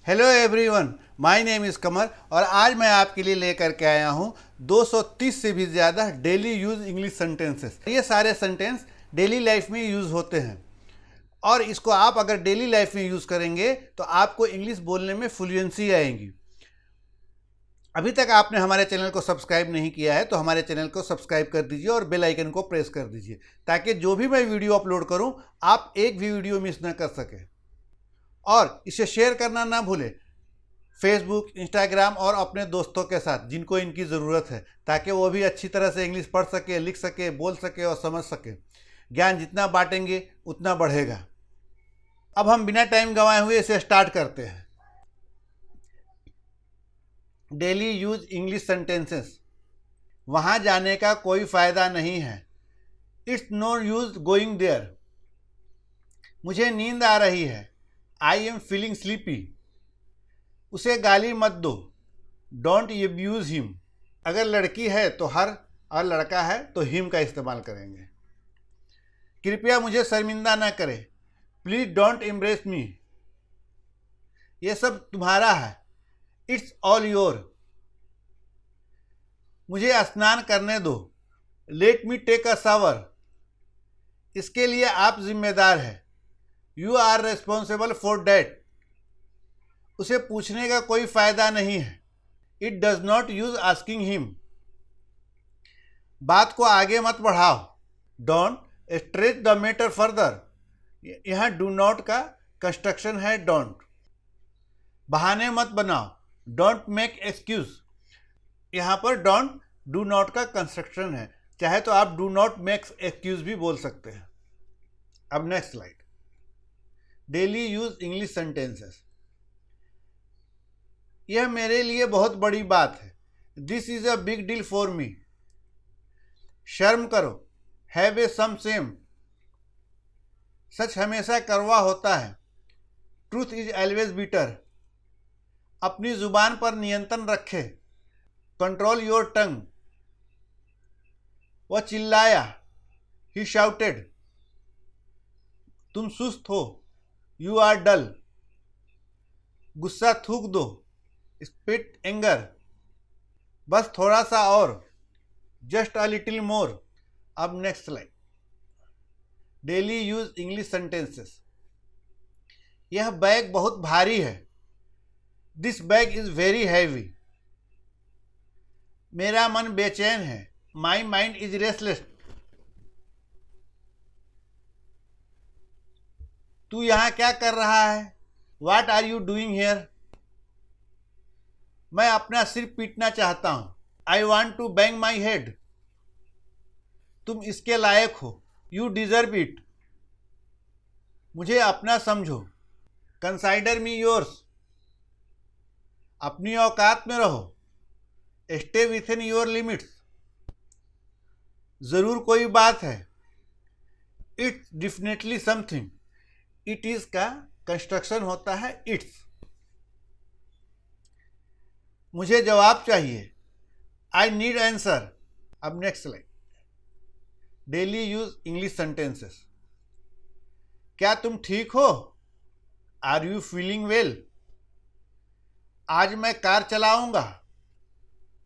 Hello everyone, my name is Qamar और आज मैं आपके लिए लेकर के आया हूँ 230 से भी ज़्यादा डेली यूज इंग्लिश सेंटेंसेस। ये सारे सेंटेंस डेली लाइफ में यूज़ होते हैं और इसको आप अगर डेली लाइफ में यूज़ करेंगे तो आपको इंग्लिश बोलने में फ्लुएंसी आएंगी। अभी तक आपने हमारे चैनल को सब्सक्राइब नहीं किया है तो हमारे चैनल को सब्सक्राइब कर दीजिए और बेल आइकन को प्रेस कर दीजिए ताकि जो भी मैं वीडियो अपलोड करूं आप एक भी वीडियो मिस न कर सकें। और इसे शेयर करना ना भूलें फेसबुक, इंस्टाग्राम और अपने दोस्तों के साथ जिनको इनकी ज़रूरत है, ताकि वो भी अच्छी तरह से इंग्लिश पढ़ सके, लिख सके, बोल सके और समझ सके। ज्ञान जितना बांटेंगे उतना बढ़ेगा। अब हम बिना टाइम गंवाए हुए इसे स्टार्ट करते हैं। Daily use English sentences. वहाँ जाने का कोई फ़ायदा नहीं है। It's no use going there. मुझे नींद आ रही है। I am feeling sleepy. उसे गाली मत दो। Don't abuse him. अगर लड़की है तो हर और लड़का है तो हिम का इस्तेमाल करेंगे। कृपया मुझे शर्मिंदा ना करें। Please don't embrace me. ये सब तुम्हारा है। It's all your. मुझे स्नान करने दो। Let me take a shower. इसके लिए आप जिम्मेदार हैं। You are responsible for that. उसे पूछने का कोई फायदा नहीं है। It does not use asking him. बात को आगे मत बढ़ाओ। Don't stretch the matter further. यहाँ डू नॉट का कंस्ट्रक्शन है डोंट। बहाने मत बनाओ। Don't make excuse. यहाँ पर डोंट डू नॉट का कंस्ट्रक्शन है, चाहे तो आप डू नॉट मेक एक्सक्यूज भी बोल सकते हैं। अब next slide. Daily use English sentences. यह मेरे लिए बहुत बड़ी बात है। This is a big deal for me. शर्म करो। Have a some same. सच हमेशा कड़वा होता है। Truth is always bitter. अपनी जुबान पर नियंत्रण रखे। Control your tongue. वह चिल्लाया। He shouted. तुम सुस्त हो। You are dull. गुस्सा थूक दो। Spit anger. बस थोड़ा सा और। Just a little more. अब next slide. Daily use English sentences. यह बैग बहुत भारी है। This bag is very heavy. मेरा मन बेचैन है। My mind is restless. तू यहाँ क्या कर रहा है? वाट आर यू डूइंग हेयर? मैं अपना सिर पीटना चाहता हूँ। I want to bang my head. तुम इसके लायक हो। You deserve it. मुझे अपना समझो। Consider me yours. अपनी औकात में रहो। Stay within your limits. ज़रूर कोई बात है। It's definitely something. It is का कंस्ट्रक्शन होता है इट्स। मुझे जवाब चाहिए। I need answer. अब next slide. Daily use English sentences. क्या तुम ठीक हो? Are you feeling well? आज मैं कार चलाऊंगा।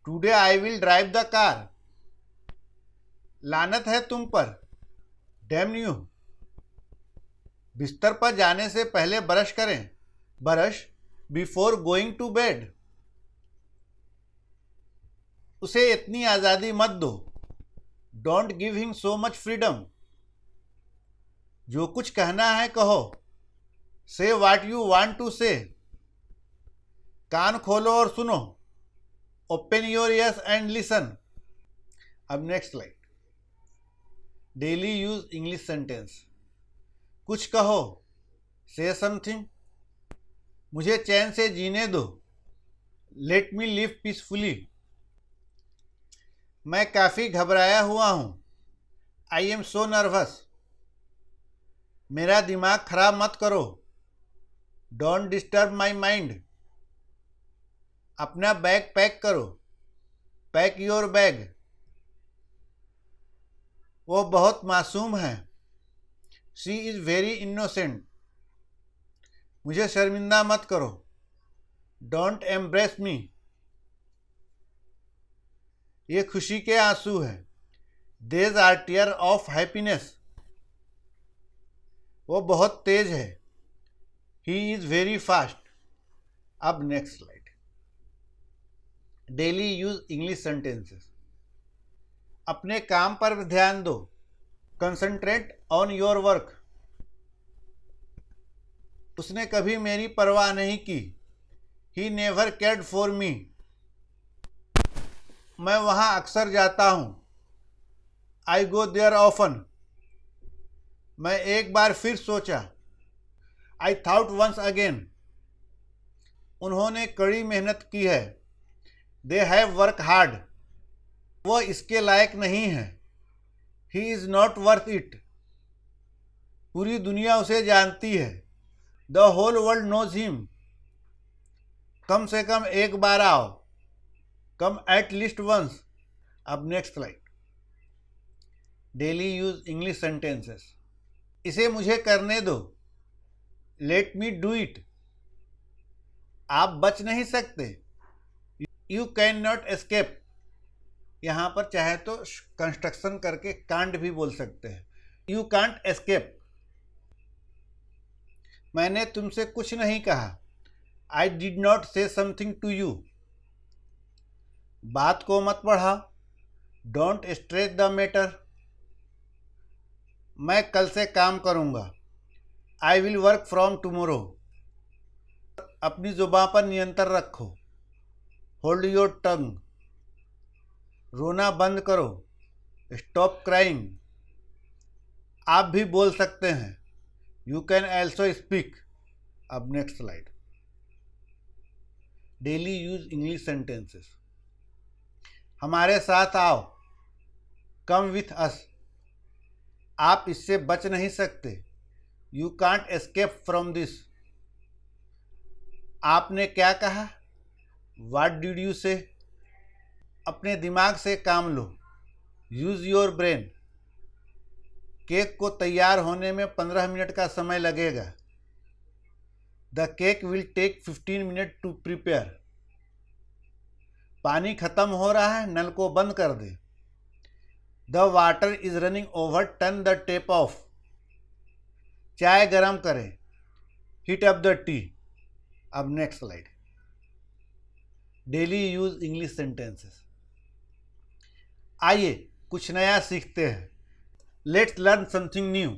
Today I will drive the car. लानत है तुम पर। Damn you. बिस्तर पर जाने से पहले ब्रश करें। Brush before going to bed. उसे इतनी आज़ादी मत दो। Don't give him so much freedom. जो कुछ कहना है कहो। से वाट यू वांट टू से। कान खोलो और सुनो। Open your ears and listen. अब next slide. Daily use English sentence. कुछ कहो। Say something. मुझे चैन से जीने दो। Let me live peacefully. मैं काफ़ी घबराया हुआ हूँ। I am so nervous. मेरा दिमाग खराब मत करो। Don't disturb my mind. अपना बैग पैक करो। Pack your bag. वो बहुत मासूम है। She is very innocent. मुझे शर्मिंदा मत करो। डोंट एम्ब्रेस मी, ये खुशी के आंसू हैं। These are tier of happiness, वो बहुत तेज है। He is very fast. अब next slide. Daily use English sentences. अपने काम पर ध्यान दो। Concentrate on your work. उसने कभी मेरी परवाह नहीं की। He never cared for me, मैं वहाँ अक्सर जाता हूँ। आई गो देयर ऑफन, मैं एक बार फिर सोचा। आई थाउट वंस अगेन, उन्होंने कड़ी मेहनत की है। दे हैव वर्क हार्ड, वो इसके लायक नहीं है। He is not worth it, पूरी दुनिया उसे जानती है। The whole world knows him, कम से कम एक बार आओ। Come at least once. अब next slide. Daily use English sentences. इसे मुझे करने दो। लेट मी डू इट, आप बच नहीं सकते। यू कैन नॉट एस्केप, यहाँ पर चाहे तो कंस्ट्रक्शन करके कांट भी बोल सकते हैं। यू कांट एस्केप, मैंने तुमसे कुछ नहीं कहा। I did not say something to you, बात को मत बढ़ाओ। डोंट स्ट्रेस द मैटर, मैं कल से काम करूँगा। I will work from tomorrow, अपनी जुबान पर नियंत्रण रखो। होल्ड योर टंग, रोना बंद करो। स्टॉप क्राइंग, आप भी बोल सकते हैं। You can also speak. अब next slide. Daily use English sentences. हमारे साथ आओ। कम विथ अस, आप इससे बच नहीं सकते। You can't escape from this, आपने क्या कहा। व्हाट डिड यू से, अपने दिमाग से काम लो। यूज योर ब्रेन, केक को तैयार होने में 15 मिनट का समय लगेगा। The cake will take 15 minute to prepare, पानी खत्म हो रहा है, नल को बंद कर दे। The water is running over, turn the tap off, चाय गरम करें। Heat up the tea. अब next slide. Daily use English sentences. आइए कुछ नया सीखते हैं। लेट्स लर्न समथिंग न्यू,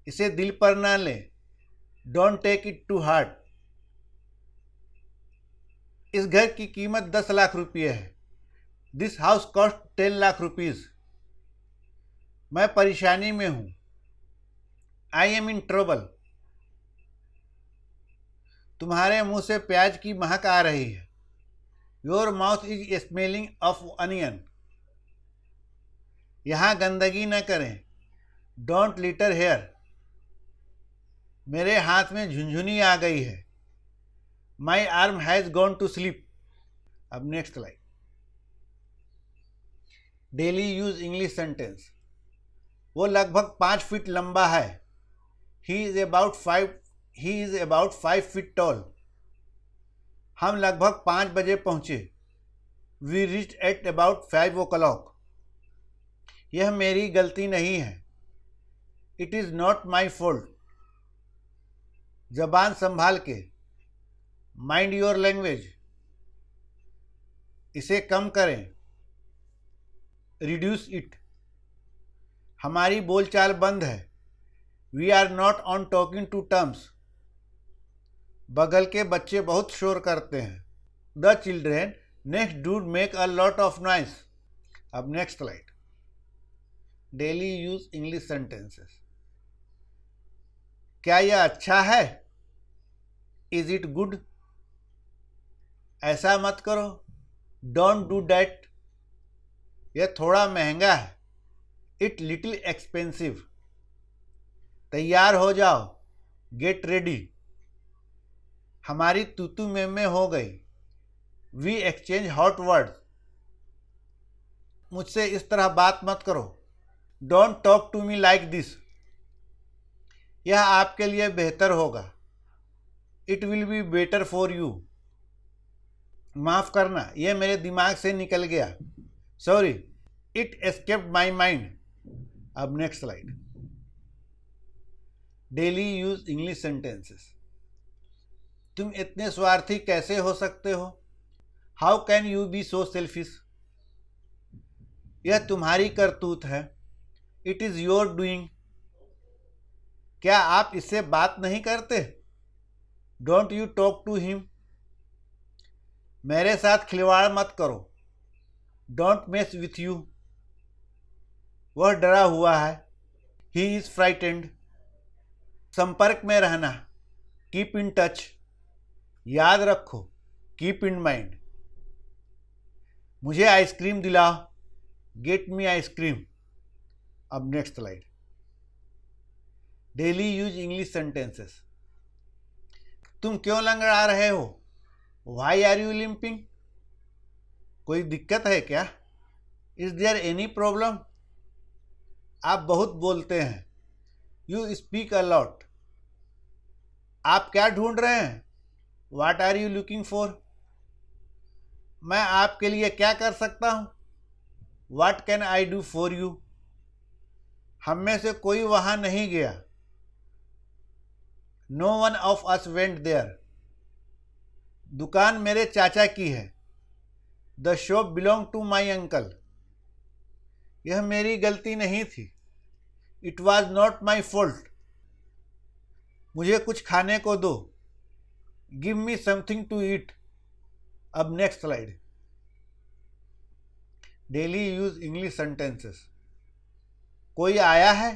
इसे दिल पर ना लें। Don't take it to heart, इस घर की कीमत 10 लाख रुपये है। This house cost 10 lakh rupees, मैं परेशानी में हूँ। आई एम इन ट्रबल, तुम्हारे मुंह से प्याज की महक आ रही है। Your mouth is smelling of onion, यहाँ गंदगी न करें। डोंट लिटर हेयर, मेरे हाथ में झुंझुनी आ गई है। My arm has gone to sleep. अब next slide. Daily use English sentence. वो लगभग 5 फीट लंबा है। He is about 5 feet tall, हम लगभग 5 बजे पहुंचे। We reached at about 5 o'clock, यह मेरी गलती नहीं है। It is not my fault, जबान संभाल के। माइंड योर लैंग्वेज, इसे कम करें। रिड्यूस इट, हमारी बोलचाल बंद है। We are not on talking to terms, बगल के बच्चे बहुत शोर करते हैं। The children next door make a lot of noise. अब next slide. Daily use English sentences. क्या यह अच्छा है? Is it good? ऐसा मत करो। डोंट डू डैट, यह थोड़ा महंगा है। इट लिटिल एक्सपेंसिव, तैयार हो जाओ। गेट रेडी, हमारी तूतू में हो गई। वी एक्सचेंज हॉट वर्ड्स, मुझसे इस तरह बात मत करो। Don't talk to me like this, यह आपके लिए बेहतर होगा। It will be better for you. माफ़ करना, यह मेरे दिमाग से निकल गया। Sorry, it escaped my mind. अब next slide. Daily use English sentences. तुम इतने स्वार्थी कैसे हो सकते हो? How can you be so selfish? यह तुम्हारी करतूत है। It is your doing. क्या आप इससे बात नहीं करते? Don't you talk to him. मेरे साथ खिलवाड़ मत करो। Don't mess with you. वह डरा हुआ है। He is frightened. संपर्क में रहना। Keep in touch. याद रखो। Keep in mind. मुझे आइसक्रीम दिलाओ। Get me ice cream. अब next slide. Daily use English sentences. तुम क्यों लंगड़ा रहे हो? Why are you limping? कोई दिक्कत है क्या? Is there any problem? आप बहुत बोलते हैं। You speak a lot. आप क्या ढूंढ रहे हैं? What are you looking for? मैं आपके लिए क्या कर सकता हूँ? What can I do for you? हम में से कोई वहाँ नहीं गया। No one of us went there. दुकान मेरे चाचा की है। The shop belong to my uncle. यह मेरी गलती नहीं थी। It was not my fault. मुझे कुछ खाने को दो। Give me something to eat. अब next slide. Daily use English sentences. कोई आया है?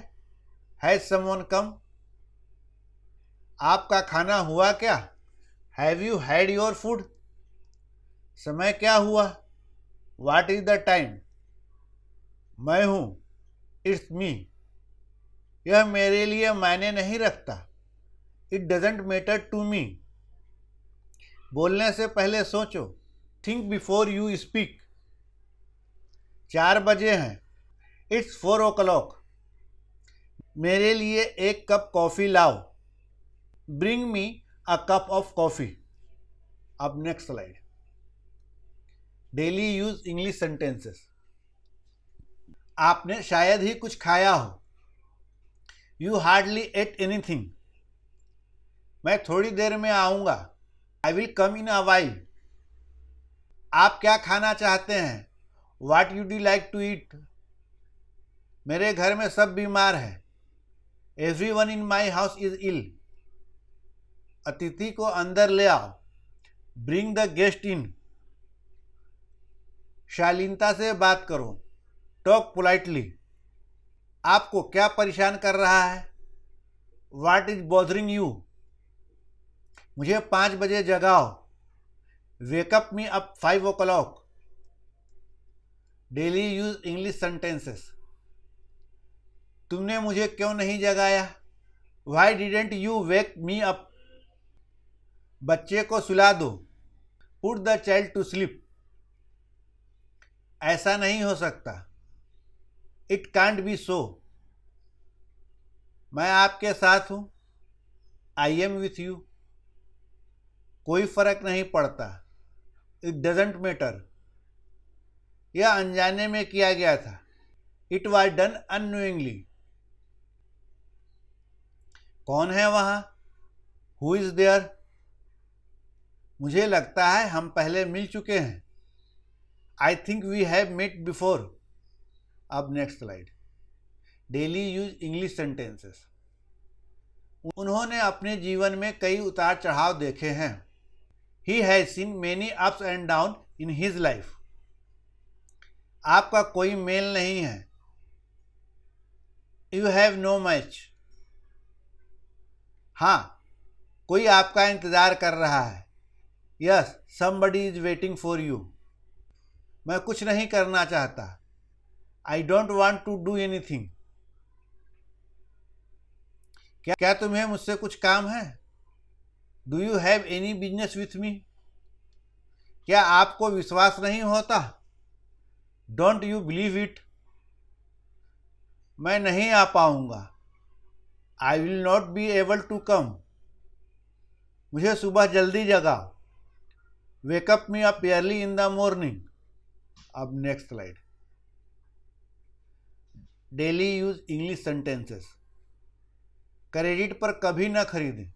Has someone come? आपका खाना हुआ क्या? Have you had your food? समय क्या हुआ? What is the time? मैं हूँ। It's me. यह मेरे लिए मायने नहीं रखता। It doesn't matter to me. बोलने से पहले सोचो। Think before you speak. 4 बजे हैं। It's 4 o'clock। मेरे लिए एक कप कॉफ़ी लाओ। Bring me a cup of coffee. अब next slide. Daily use English sentences. आपने शायद ही कुछ खाया हो। You hardly ate anything. मैं थोड़ी देर में आऊँगा। I will come in a while. आप क्या खाना चाहते हैं? What you do like to eat? मेरे घर में सब बीमार है। Everyone in my house is ill. अतिथि को अंदर ले आओ। Bring the guest in. शालीनता से बात करो। Talk politely. आपको क्या परेशान कर रहा है? What is bothering you? मुझे 5 बजे जगाओ। Wake up me up 5 o'clock। Daily use English sentences. तुमने मुझे क्यों नहीं जगाया? Why didn't you wake me up? बच्चे को सुला दो। Put the child to sleep. ऐसा नहीं हो सकता। It can't be so. मैं आपके साथ हूँ। I am with you. कोई फर्क नहीं पड़ता। It doesn't matter. यह अनजाने में किया गया था। It was done unknowingly. कौन है वहाँ? Who is there? मुझे लगता है हम पहले मिल चुके हैं। I think we have met before. अब next slide. Daily use English sentences. उन्होंने अपने जीवन में कई उतार चढ़ाव देखे हैं। He has seen many ups and down in his life. आपका कोई मेल नहीं है। You have no match. हाँ, कोई आपका इंतज़ार कर रहा है। Yes, somebody is waiting for you. मैं कुछ नहीं करना चाहता। I don't want to do anything. क्या तुम्हें मुझसे कुछ काम है? Do you have any business with me? क्या आपको विश्वास नहीं होता? Don't you believe it? मैं नहीं आ पाऊँगा। I will not be able to come. मुझे सुबह जल्दी जगाओ। Wake up me up early in the morning. अब next slide. Daily use English sentences. Credit पर कभी ना खरीदें।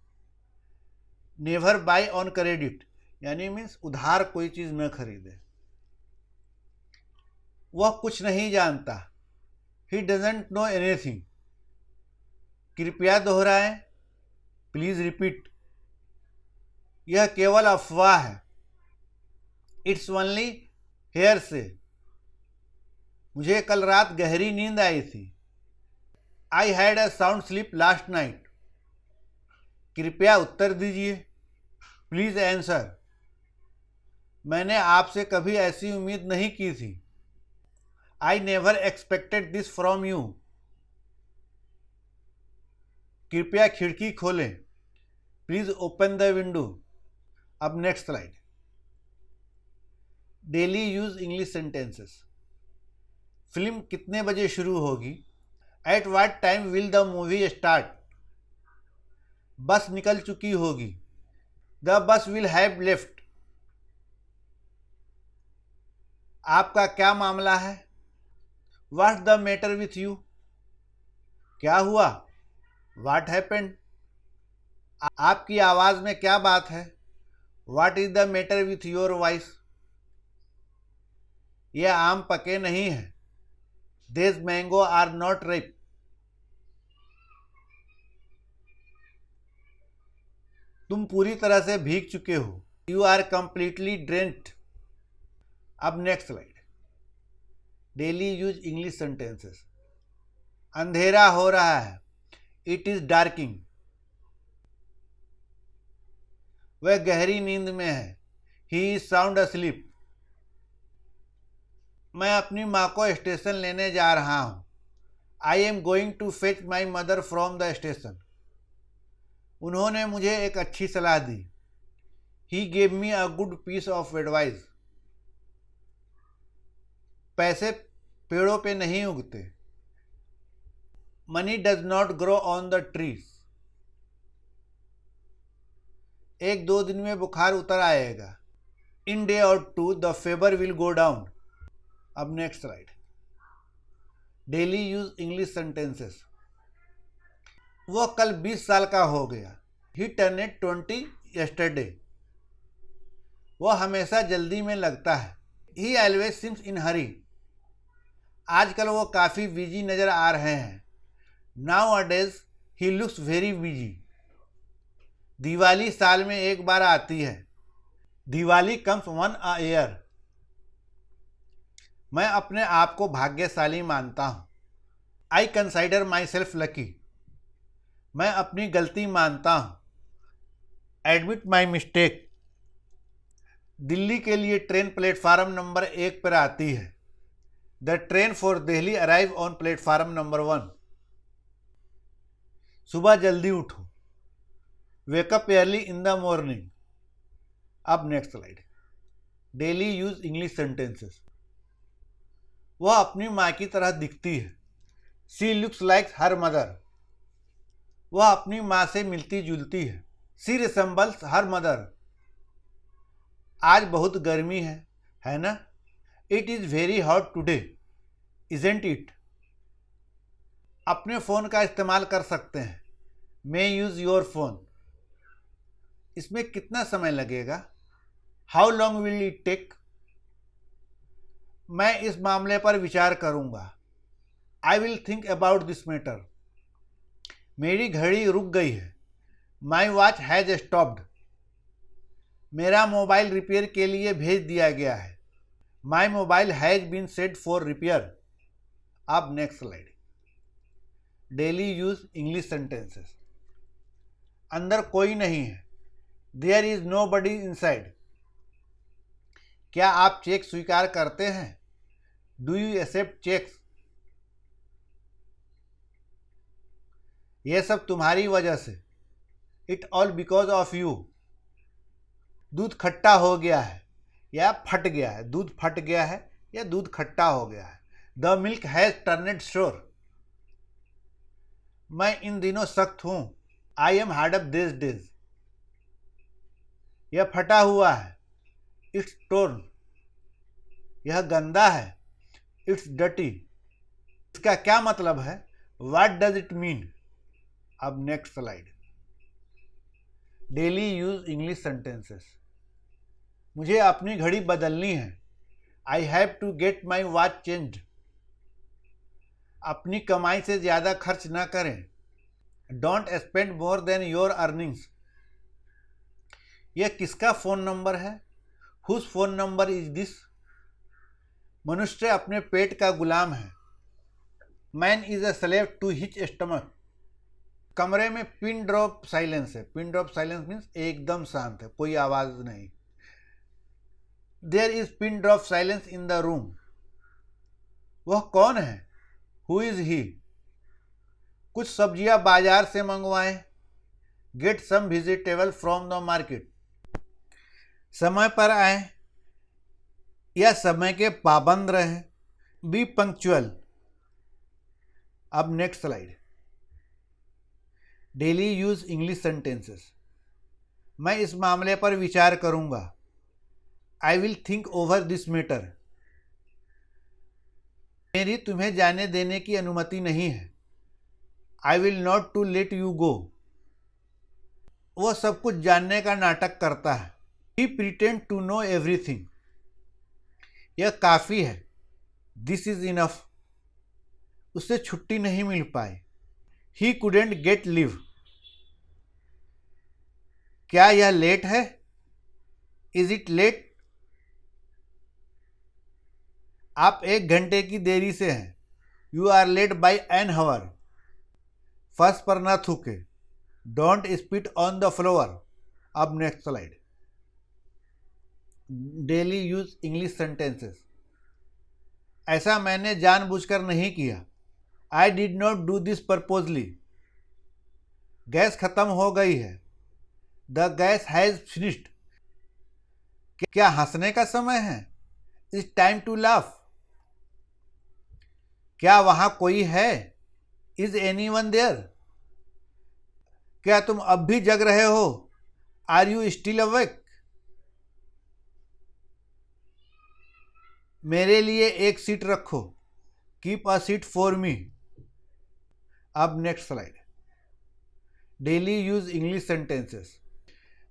नेवर बाय ऑन क्रेडिट, यानी मीन्स उधार कोई चीज न खरीदे। वह कुछ नहीं जानता। He doesn't know anything. कृपया दोहराएं। Please repeat. यह केवल अफवाह है। इट्स ओनली हेयर से। मुझे कल रात गहरी नींद आई थी। I had a sound sleep last night. कृपया उत्तर दीजिए। Please answer. मैंने आपसे कभी ऐसी उम्मीद नहीं की थी। I never expected this from you. कृपया खिड़की खोलें। Please open the window. अब next slide. Daily use English sentences. Film कितने बजे शुरू होगी? At what time will the movie start? Bus निकल चुकी होगी। The bus will have left. आपका क्या मामला है? What's the matter with you? क्या हुआ? What happened? आपकी आवाज में क्या बात है? What is the matter with your voice? ये आम पके नहीं हैं। These mango are not ripe। तुम पूरी तरह से भीग चुके हो। You are completely drenched. अब next slide. Daily use English sentences. अंधेरा हो रहा है। It is darking. वह गहरी नींद में है। He is sound asleep। मैं अपनी माँ को स्टेशन लेने जा रहा हूँ। I am going to fetch my mother from the station. उन्होंने मुझे एक अच्छी सलाह दी। He gave me a good piece of advice. पैसे पेड़ों पे नहीं उगते। Money does not grow on the trees. एक दो दिन में बुखार उतर आएगा। In day or two the fever will go down. अब next slide. Daily use English sentences. वह कल 20 साल का हो गया। ही टर्नेड 20 yesterday। वह हमेशा जल्दी में लगता है। ही ऑलवेज सीम्स इन हरी। आजकल वो काफ़ी बिजी नज़र आ रहे हैं। Now a days he looks very busy. Diwali साल में एक बार आती है। Diwali comes one a year. मैं अपने आप को भाग्यशाली मानता हूँ। आई कंसाइडर माई सेल्फ लकी। मैं अपनी गलती मानता हूँ। Admit my mistake. दिल्ली के लिए ट्रेन प्लेटफार्म नंबर 1 पर आती है। The train for Delhi arrive on platform number 1। सुबह जल्दी उठो। Wake up early in the morning. अब next slide. Daily use English sentences. वह अपनी माँ की तरह दिखती है। She looks like her mother. वह अपनी माँ से मिलती जुलती है। She resembles her mother. आज बहुत गर्मी है ना? It is very hot today, isn't it? अपने फ़ोन का इस्तेमाल कर सकते हैं। मे यूज़ योर फोन। इसमें कितना समय लगेगा? How long will it take? मैं इस मामले पर विचार करूंगा। I will think about this matter. मेरी घड़ी रुक गई है। My watch has stopped. मेरा मोबाइल रिपेयर के लिए भेज दिया गया है। My mobile has been set for repair. अब next slide. Daily use English sentences. अंदर कोई नहीं है। There is nobody inside. क्या आप चेक स्वीकार करते हैं? Do you accept cheques? यह सब तुम्हारी वजह से। It all because of you. दूध खट्टा हो गया है या फट गया है। दूध फट गया है या दूध खट्टा हो गया है। The milk has turned sure. मैं इन दिनों सख्त हूँ। I am hard up this days. यह फटा हुआ है, इट्स टोर्न। यह गंदा है, इट्स डर्टी। इसका क्या मतलब है? What does it mean? अब next slide. Daily use English sentences. मुझे अपनी घड़ी बदलनी है, I have to get my watch changed. अपनी कमाई से ज़्यादा खर्च ना करें, don't spend more than your earnings. यह किसका फ़ोन नंबर है? Whose phone number is this? मनुष्य अपने पेट का गुलाम है, man is a slave to his stomach. कमरे में पिन ड्रॉप साइलेंस है। पिन ड्रॉप साइलेंस मीन्स एकदम शांत है, कोई आवाज़ नहीं। There is pin drop silence in the room. वह कौन है? Who is he? कुछ सब्जियां बाजार से मंगवाएं, get some vegetable from the market. समय पर आए या समय के पाबंद रहें, बी पंक्चुअल। अब next slide. Daily use English sentences. मैं इस मामले पर विचार करूंगा, I will think over this matter. मेरी तुम्हें जाने देने की अनुमति नहीं है, I will not to let you go. वह सब कुछ जानने का नाटक करता है, he pretend to know everything. यह काफ़ी है, दिस इज इनफ। उसे छुट्टी नहीं मिल पाई, ही कुडेंट गेट लीव। क्या यह लेट है? Is it late? आप 1 घंटे की देरी से हैं, you are late by an hour. फर्श पर न थूके, don't spit on the floor. अब next slide. Daily use English sentences. ऐसा मैंने जानबूझकर नहीं किया, I did not do this purposely. Gas खत्म हो गई है, द गैस हैज फिनिश्ड। क्या हंसने का समय है? It's time to laugh. क्या वहां कोई है? Is anyone there? क्या तुम अब भी जग रहे हो? Are you still awake? मेरे लिए एक सीट रखो, keep a seat for me. अब next slide. Daily use English sentences.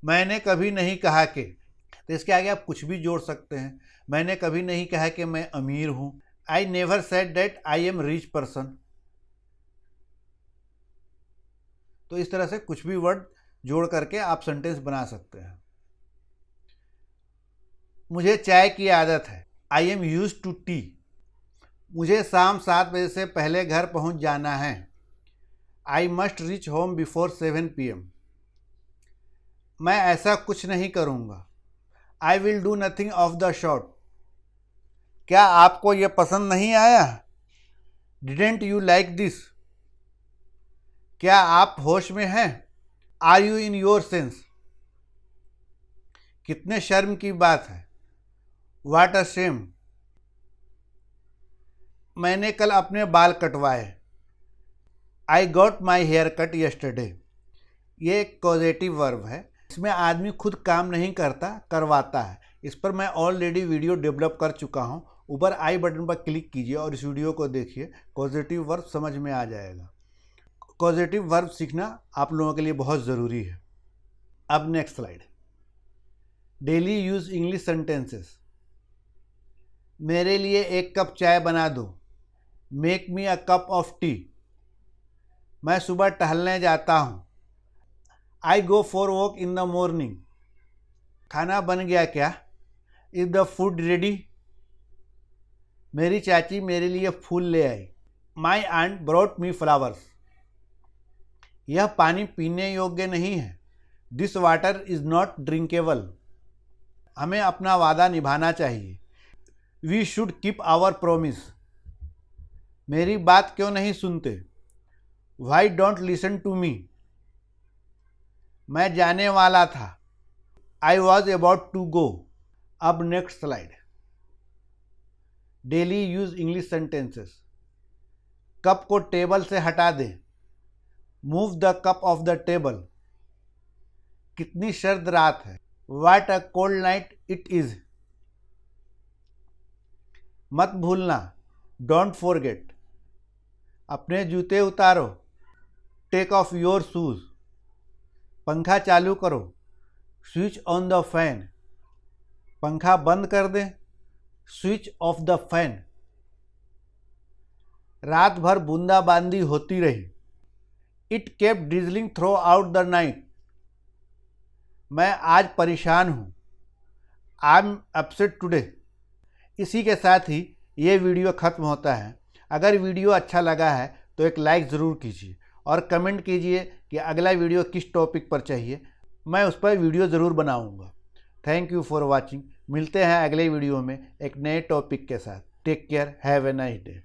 मैंने कभी नहीं कहा कि, तो इसके आगे आप कुछ भी जोड़ सकते हैं। मैंने कभी नहीं कहा कि मैं अमीर हूं, I never said that I am rich person. तो इस तरह से कुछ भी वर्ड जोड़ करके आप सेंटेंस बना सकते हैं। मुझे चाय की आदत है, I am use to tea. मुझे शाम 7 बजे से पहले घर पहुंच जाना है, I must reach home before 7 PM। मैं ऐसा कुछ नहीं करूँगा, I will do nothing of the short. क्या आपको यह पसंद नहीं आया? Didn't you like this? क्या आप होश में हैं? Are you in your sense? कितने शर्म की बात है, व्हाट अ शेम। मैंने कल अपने बाल कटवाए, I got my hair cut yesterday. ये एक कॉजेटिव वर्ब है, इसमें आदमी खुद काम नहीं करता, करवाता है। इस पर मैं ऑलरेडी वीडियो डेवलप कर चुका हूँ, ऊपर आई बटन पर क्लिक कीजिए और इस वीडियो को देखिए, कॉजेटिव वर्ब समझ में आ जाएगा। कॉजेटिव वर्ब सीखना आप लोगों के लिए बहुत ज़रूरी है। अब next slide. Daily use English sentences. मेरे लिए 1 कप चाय बना दो, make me a cup of tea. मैं सुबह टहलने जाता हूँ, I go for walk in the morning. खाना बन गया क्या? Is the food ready? मेरी चाची मेरे लिए फूल ले आई, my aunt brought me flowers. यह पानी पीने योग्य नहीं है, this water is not drinkable. हमें अपना वादा निभाना चाहिए, we should keep our promise. मेरी बात क्यों नहीं सुनते, why don't listen to me. मैं जाने वाला था, I was about to go. अब next slide. Daily use English sentences. Cup को टेबल से हटा दें, move the cup off the table. कितनी सर्द रात है, what a cold night it is. मत भूलना, डोंट फॉरगेट। अपने जूते उतारो, टेक ऑफ योर शूज। पंखा चालू करो, स्विच ऑन द फैन। पंखा बंद कर दें, स्विच ऑफ द फैन। रात भर बूंदाबांदी होती रही, it kept drizzling through out the night. मैं आज परेशान हूँ, आई एम अपसेट टुडे। इसी के साथ ही ये वीडियो ख़त्म होता है। अगर वीडियो अच्छा लगा है तो एक लाइक ज़रूर कीजिए और कमेंट कीजिए कि अगला वीडियो किस टॉपिक पर चाहिए, मैं उस पर वीडियो ज़रूर बनाऊंगा। Thank you for watching. मिलते हैं अगले वीडियो में एक नए टॉपिक के साथ। Take care, have a nice day.